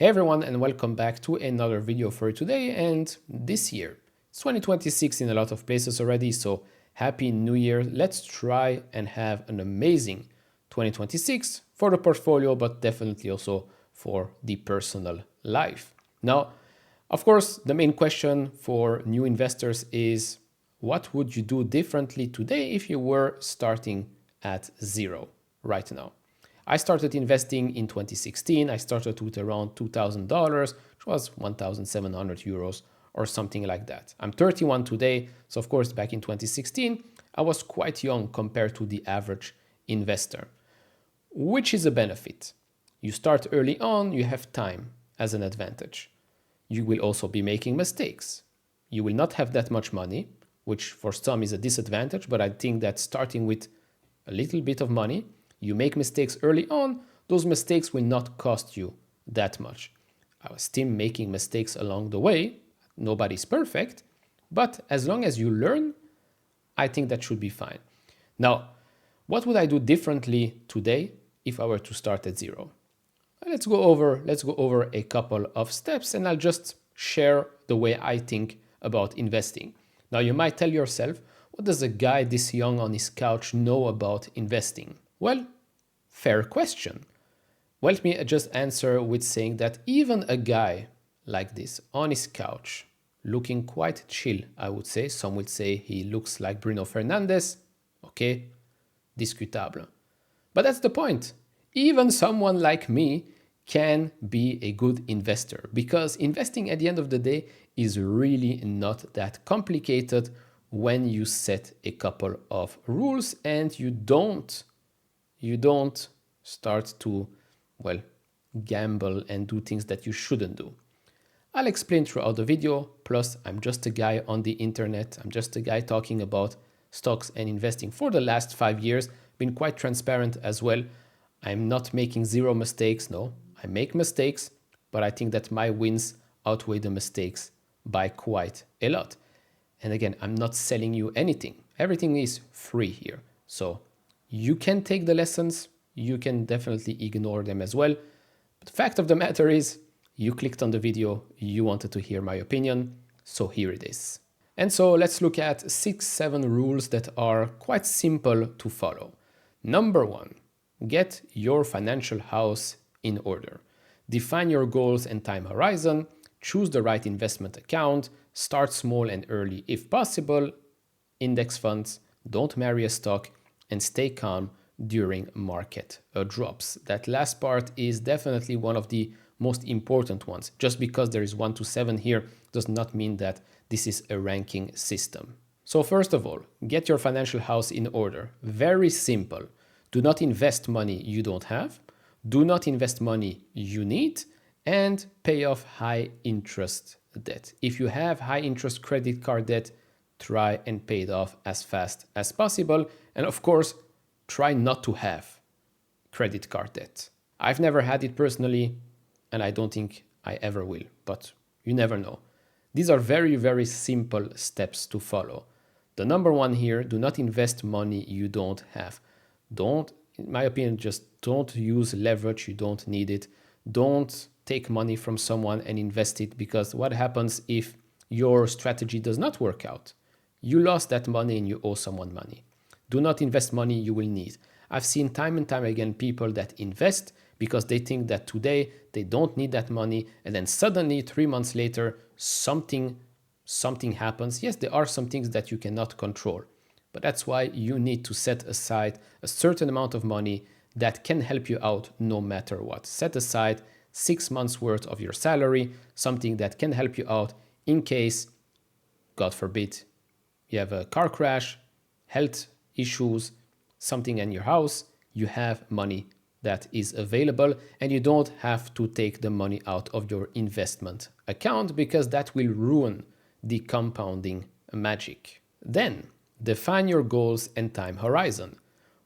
Hey everyone, and welcome back to another video for today and this year. It's 2026 in a lot of places already, so happy new year. Let's try and have an amazing 2026 for the portfolio, but definitely also for the personal life. Now, of course, the main question for new investors is what would you do differently today if you were starting at zero right now? I started investing in 2016. I started with around $2,000, which was 1,700 euros or something like that. I'm 31 today, so of course back in 2016, I was quite young compared to the average investor, which is a benefit. You start early on, you have time as an advantage. You will also be making mistakes. You will not have that much money, which for some is a disadvantage, but I think that starting with a little bit of money, you make mistakes early on, those mistakes will not cost you that much. I was still making mistakes along the way. Nobody's perfect, but as long as you learn, I think that should be fine. Now, what would I do differently today if I were to start at zero? Let's go over a couple of steps, and I'll just share the way I think about investing. Now, you might tell yourself, what does a guy this young on his couch know about investing? Well, fair question. Well, let me just answer with saying that even a guy like this on his couch, looking quite chill, I would say. Some would say he looks like Bruno Fernandes. Okay, discutable. But that's the point. Even someone like me can be a good investor because investing at the end of the day is really not that complicated when you set a couple of rules and you don't start to, well, gamble and do things that you shouldn't do. I'll explain throughout the video. Plus, I'm just a guy on the internet. I'm just a guy talking about stocks and investing for the last 5 years. Been quite transparent as well. I'm not making zero mistakes. No, I make mistakes, but I think that my wins outweigh the mistakes by quite a lot. And again, I'm not selling you anything. Everything is free here. So you can take the lessons, you can definitely ignore them as well. But the fact of the matter is, you clicked on the video, you wanted to hear my opinion, so here it is. And so let's look at 6-7 rules that are quite simple to follow. Number 1, get your financial house in order. Define your goals and time horizon, choose the right investment account, start small and early if possible, index funds, don't marry a stock, and stay calm during market drops. That last part is definitely one of the most important ones. Just because there is 1 to 7 here does not mean that this is a ranking system. So first of all, get your financial house in order. Very simple. Do not invest money you don't have. Do not invest money you need, and pay off high interest debt. If you have high interest credit card debt, try and pay it off as fast as possible. And of course, try not to have credit card debt. I've never had it personally, and I don't think I ever will, but you never know. These are very, very simple steps to follow. The number 1 here, do not invest money you don't have. Don't, in my opinion, just don't use leverage, you don't need it. Don't take money from someone and invest it, because what happens if your strategy does not work out? You lost that money and you owe someone money. Do not invest money you will need. I've seen time and time again people that invest because they think that today they don't need that money, and then suddenly 3 months later something happens. Yes, there are some things that you cannot control, but that's why you need to set aside a certain amount of money that can help you out no matter what. Set aside 6 months worth of your salary, something that can help you out in case, God forbid, you have a car crash, health issues, something in your house, you have money that is available, and you don't have to take the money out of your investment account because that will ruin the compounding magic. Then, define your goals and time horizon.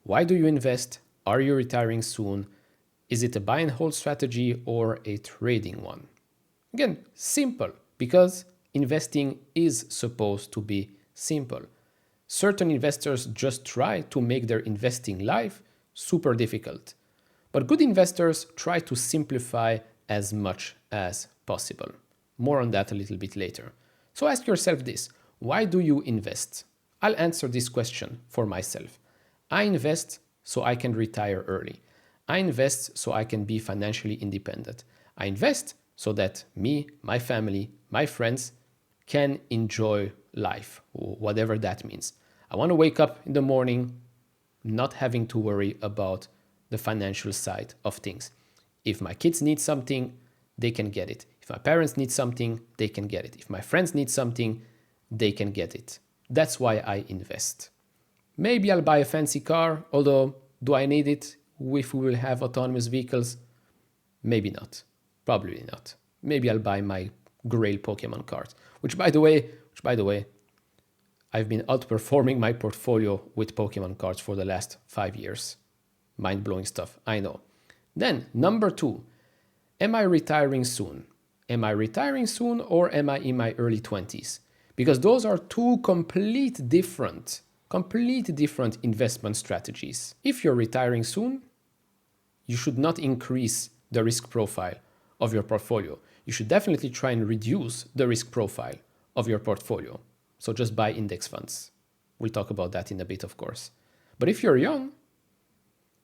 Why do you invest? Are you retiring soon? Is it a buy and hold strategy or a trading one? Again, simple, because investing is supposed to be simple. Certain investors just try to make their investing life super difficult. But good investors try to simplify as much as possible. More on that a little bit later. So ask yourself this: why do you invest? I'll answer this question for myself. I invest so I can retire early. I invest so I can be financially independent. I invest so that me, my family, my friends can enjoy life, whatever that means. I want to wake up in the morning not having to worry about the financial side of things. If my kids need something, they can get it. If my parents need something, they can get it. If my friends need something, they can get it. That's why I invest. Maybe I'll buy a fancy car, although do I need it if we will have autonomous vehicles? Maybe not. Probably not. Maybe I'll buy my Grail Pokemon cards, which by the way, I've been outperforming my portfolio with Pokemon cards for the last 5 years. Mind-blowing stuff, I know. Then, number 2, am I retiring soon? Am I retiring soon or am I in my early 20s? Because those are two complete different investment strategies. If you're retiring soon, you should not increase the risk profile of your portfolio. You should definitely try and reduce the risk profile of your portfolio. So just buy index funds. We'll talk about that in a bit, of course. But if you're young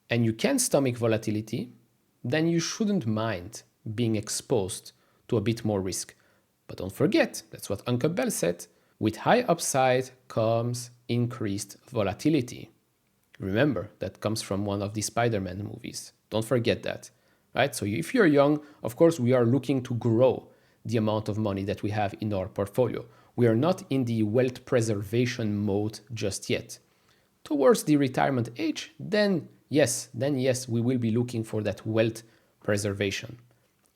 and you can stomach volatility, then you shouldn't mind being exposed to a bit more risk. But don't forget, that's what Uncle Bell said, with high upside comes increased volatility. Remember, that comes from one of the Spider-Man movies. Don't forget that, right? So if you're young, of course, we are looking to grow the amount of money that we have in our portfolio. We are not in the wealth preservation mode just yet. Towards the retirement age, then yes, we will be looking for that wealth preservation.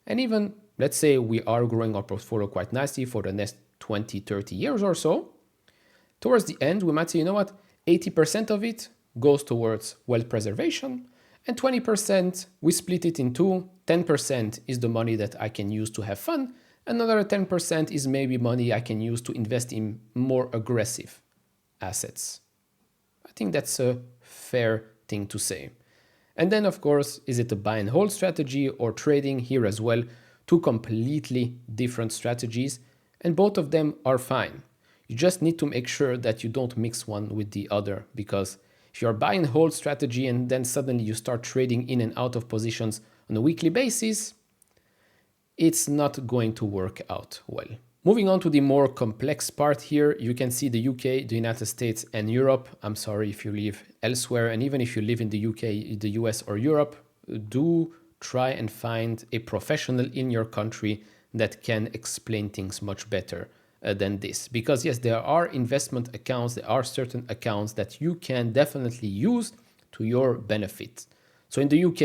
And even, let's say we are growing our portfolio quite nicely for the next 20, 30 years or so. Towards the end, we might say, you know what, 80% of it goes towards wealth preservation, and 20% we split it in two. 10% is the money that I can use to have fun. Another 10% is maybe money I can use to invest in more aggressive assets. I think that's a fair thing to say. And then, of course, is it a buy and hold strategy or trading? Here as well, two completely different strategies, and both of them are fine. You just need to make sure that you don't mix one with the other, because if you're buy and hold strategy and then suddenly you start trading in and out of positions on a weekly basis, it's not going to work out well. Moving on to the more complex part here, you can see the UK, the United States, and Europe. I'm sorry if you live elsewhere, and even if you live in the UK, the US, or Europe, do try and find a professional in your country that can explain things much better than this. Because yes, there are investment accounts, there are certain accounts that you can definitely use to your benefit. So in the UK,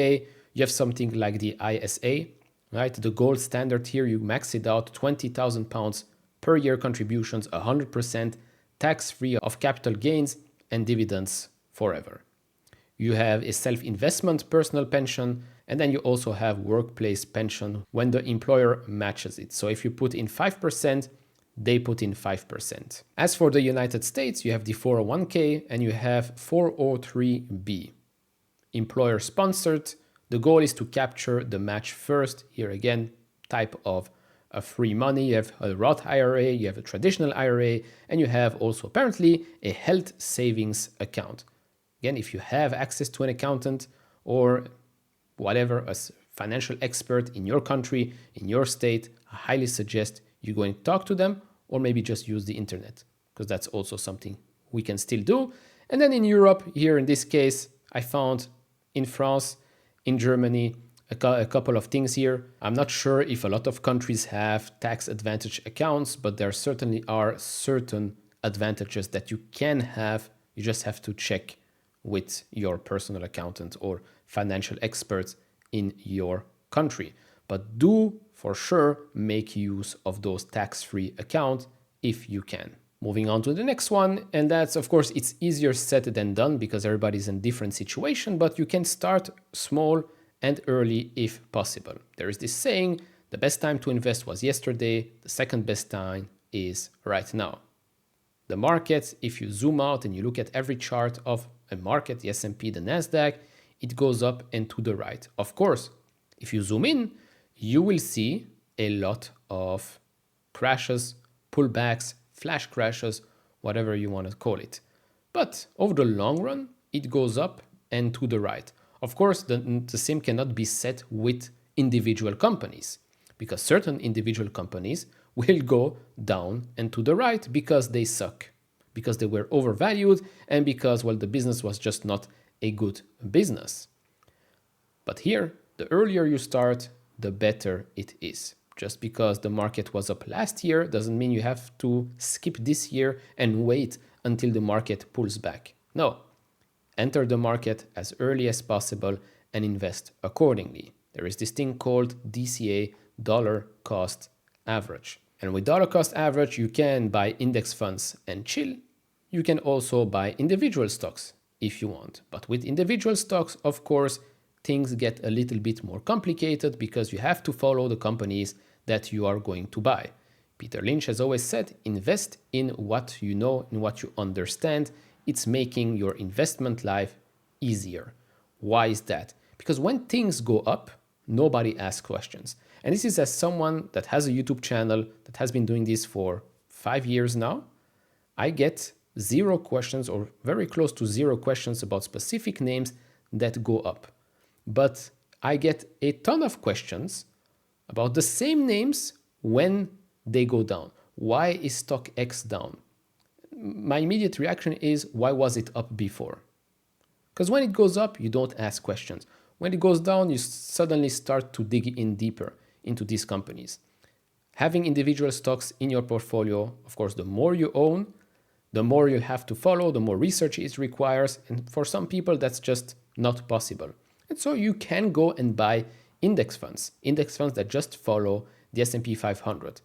you have something like the ISA, right? The gold standard here, you max it out, £20,000 per year contributions, 100% tax-free of capital gains and dividends forever. You have a self-investment personal pension, and then you also have workplace pension when the employer matches it. So if you put in 5%, they put in 5%. As for the United States, you have the 401k and you have 403b. Employer sponsored. The goal is to capture the match first. Here again, type of free money. You have a Roth IRA, you have a traditional IRA, and you have also apparently a health savings account. Again, if you have access to an accountant or whatever, a financial expert in your country, in your state, I highly suggest you go and talk to them, or maybe just use the internet, because that's also something we can still do. And then in Europe, here in this case, I found in France, in Germany, a couple of things here. I'm not sure if a lot of countries have tax advantage accounts, but there certainly are certain advantages that you can have. You just have to check with your personal accountant or financial experts in your country. But do for sure make use of those tax-free accounts if you can. Moving on to the next one, and that's, of course, it's easier said than done because everybody's in a different situation, but you can start small and early if possible. There is this saying, the best time to invest was yesterday, the second best time is right now. The markets, if you zoom out and you look at every chart of a market, the S&P, the Nasdaq, it goes up and to the right. Of course, if you zoom in, you will see a lot of crashes, pullbacks, flash crashes, whatever you want to call it. But over the long run, it goes up and to the right. Of course, the same cannot be said with individual companies, because certain individual companies will go down and to the right because they suck, because they were overvalued, and because, well, the business was just not a good business. But here, the earlier you start, the better it is. Just because the market was up last year doesn't mean you have to skip this year and wait until the market pulls back. No, enter the market as early as possible and invest accordingly. There is this thing called DCA, dollar cost average. And with dollar cost average, you can buy index funds and chill. You can also buy individual stocks if you want. But with individual stocks, of course, things get a little bit more complicated because you have to follow the companies that you are going to buy. Peter Lynch has always said, invest in what you know, in what you understand. It's making your investment life easier. Why is that? Because when things go up, nobody asks questions. And this is as someone that has a YouTube channel that has been doing this for 5 years now. I get 0 questions or very close to 0 questions about specific names that go up. But I get a ton of questions about the same names when they go down. Why is stock X down? My immediate reaction is, why was it up before? Because when it goes up, you don't ask questions. When it goes down, you suddenly start to dig in deeper into these companies. Having individual stocks in your portfolio, of course, the more you own, the more you have to follow, the more research it requires. And for some people, that's just not possible. And so you can go and buy index funds that just follow the S&P 500.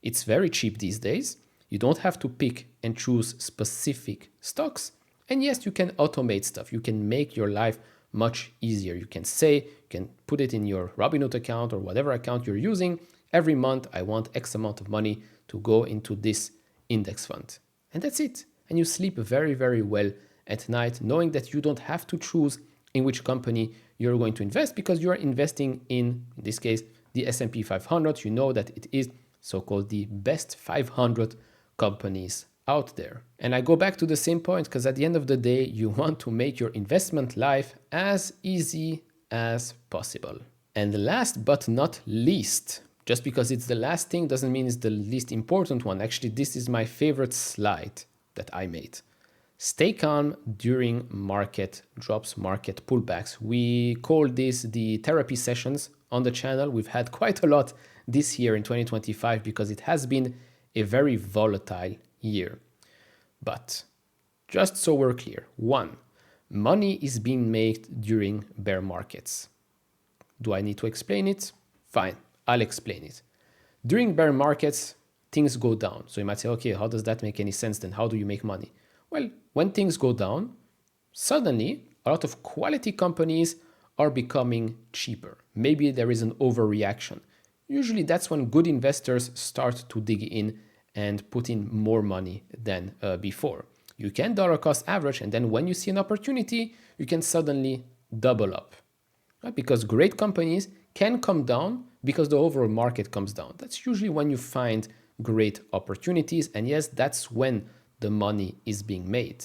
It's very cheap these days. You don't have to pick and choose specific stocks. And yes, you can automate stuff. You can make your life much easier. You can say, you can put it in your Robinhood account or whatever account you're using. Every month, I want X amount of money to go into this index fund. And that's it. And you sleep very, very well at night, knowing that you don't have to choose in which company you're going to invest because you're investing in this case, the S&P 500. You know that it is so-called the best 500 companies out there. And I go back to the same point because at the end of the day, you want to make your investment life as easy as possible. And last but not least, just because it's the last thing doesn't mean it's the least important one. Actually, this is my favorite slide that I made. Stay calm during market drops, market pullbacks. We call this the therapy sessions on the channel. We've had quite a lot this year in 2025 because it has been a very volatile year. But just so we're clear, 1, money is being made during bear markets. Do I need to explain it? Fine, I'll explain it. During bear markets, things go down. So you might say, okay, how does that make any sense then? How do you make money? Well, when things go down, suddenly a lot of quality companies are becoming cheaper. Maybe there is an overreaction. Usually that's when good investors start to dig in and put in more money than before. You can dollar cost average, and then when you see an opportunity, you can suddenly double up. Right? Because great companies can come down because the overall market comes down. That's usually when you find great opportunities. And yes, that's when the money is being made.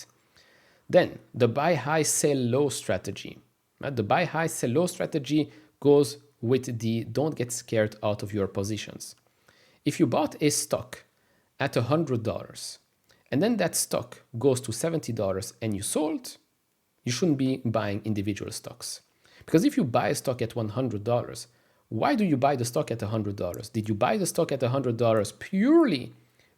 Then the buy high, sell low strategy. Right? The buy high, sell low strategy goes with the don't get scared out of your positions. If you bought a stock at $100 and then that stock goes to $70 and you sold, you shouldn't be buying individual stocks. Because if you buy a stock at $100, why do you buy the stock at $100? Did you buy the stock at $100 purely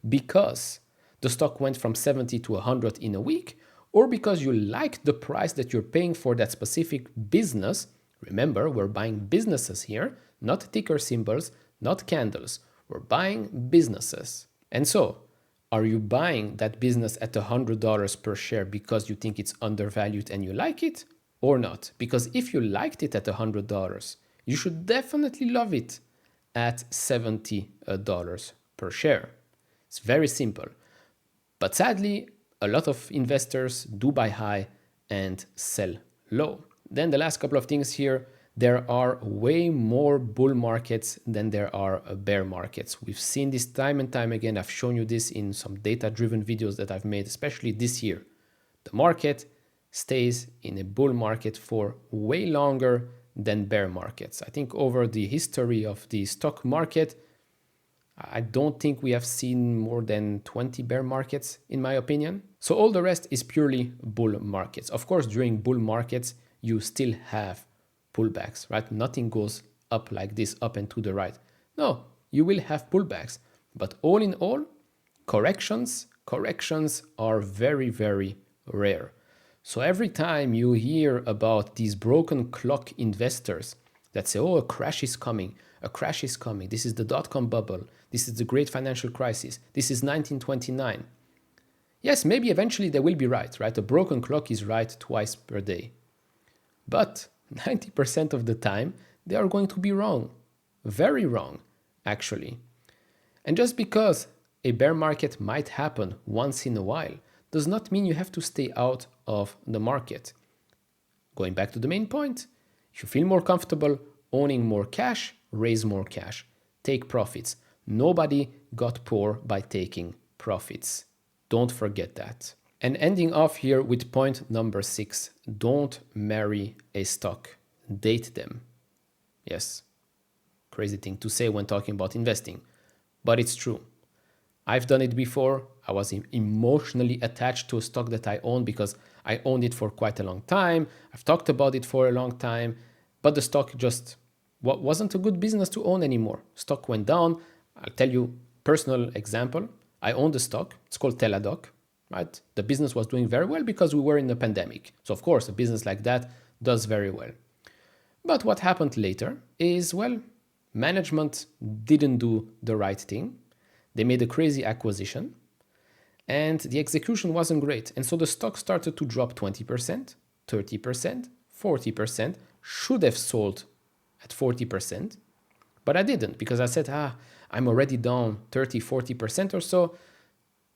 because the stock went from 70 to 100 in a week, or because you like the price that you're paying for that specific business? Remember, we're buying businesses here, not ticker symbols, not candles. We're buying businesses. And so, are you buying that business at $100 per share because you think it's undervalued and you like it, or not? Because if you liked it at $100, you should definitely love it at $70 per share. It's very simple. But sadly, a lot of investors do buy high and sell low. Then the last couple of things here, there are way more bull markets than there are bear markets. We've seen this time and time again. I've shown you this in some data-driven videos that I've made, especially this year. The market stays in a bull market for way longer than bear markets. I think over the history of the stock market, I don't think we have seen more than 20 bear markets, in my opinion. So all the rest is purely bull markets. Of course, during bull markets, you still have pullbacks, right? Nothing goes up like this, up and to the right. No, you will have pullbacks. But all in all, corrections are very, very rare. So every time you hear about these broken clock investors that say, oh, a crash is coming, this is the dot-com bubble, this is the great financial crisis, this is 1929. Yes, maybe eventually they will be right? A broken clock is right twice per day. But 90% of the time, they are going to be wrong. Very wrong, actually. And just because a bear market might happen once in a while does not mean you have to stay out of the market. Going back to the main point, if you feel more comfortable owning more cash, raise more cash, take profits. Nobody got poor by taking profits. Don't forget that. And ending off here with point number 6, don't marry a stock, date them. Yes, crazy thing to say when talking about investing, but it's true. I've done it before. I was emotionally attached to a stock that I owned because I owned it for quite a long time. I've talked about it for a long time, but the stock just wasn't a good business to own anymore. Stock went down. I'll tell you personal example. I owned a stock. It's called Teladoc, right? The business was doing very well because we were in a pandemic. So of course, a business like that does very well. But what happened later is, well, management didn't do the right thing. They made a crazy acquisition and the execution wasn't great. And so the stock started to drop 20%, 30%, 40%, should have sold at 40%, but I didn't because I said, I'm already down 30, 40% or so.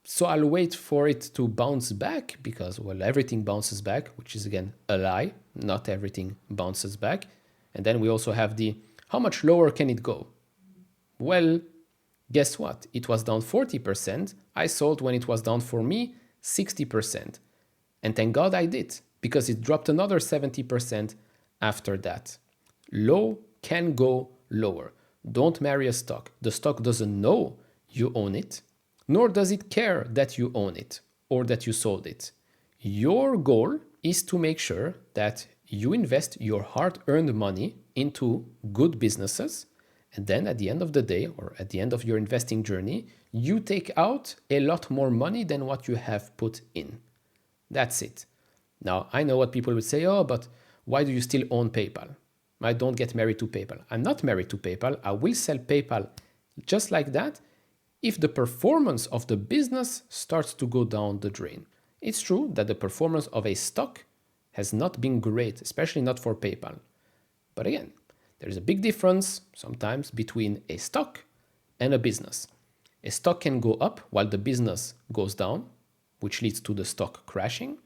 So I'll wait for it to bounce back because, well, everything bounces back, which is again a lie. Not everything bounces back. And then we also have how much lower can it go? Well, guess what? It was down 40%. I sold when it was down for me 60%. And thank God I did because it dropped another 70% after that. Low can go lower. Don't marry a stock. The stock doesn't know you own it, nor does it care that you own it or that you sold it. Your goal is to make sure that you invest your hard-earned money into good businesses. And then at the end of the day, or at the end of your investing journey, you take out a lot more money than what you have put in. That's it. Now, I know what people would say, oh, but why do you still own PayPal? I don't get married to PayPal. I'm not married to PayPal. I will sell PayPal just like that if the performance of the business starts to go down the drain. It's true that the performance of a stock has not been great, especially not for PayPal. But again, there is a big difference sometimes between a stock and a business. A stock can go up while the business goes down, which leads to the stock crashing.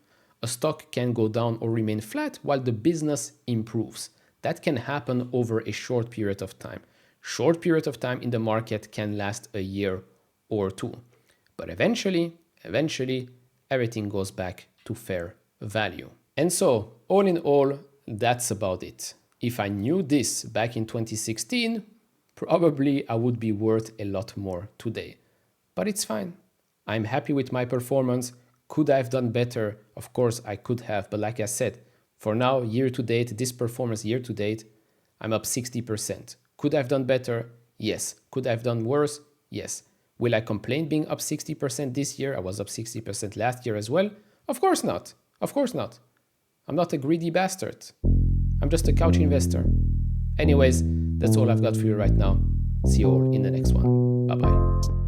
A stock can go down or remain flat while the business improves. That can happen over a short period of time. Short period of time in the market can last a year or two. But eventually, everything goes back to fair value. And so, all in all, that's about it. If I knew this back in 2016, probably I would be worth a lot more today. But it's fine. I'm happy with my performance. Could I have done better? Of course I could have, but like I said, for now, year to date, this performance year to date, I'm up 60%. Could I have done better? Yes. Could I have done worse? Yes. Will I complain being up 60% this year? I was up 60% last year as well. Of course not. Of course not. I'm not a greedy bastard. I'm just a couch investor. Anyways, that's all I've got for you right now. See you all in the next one. Bye-bye.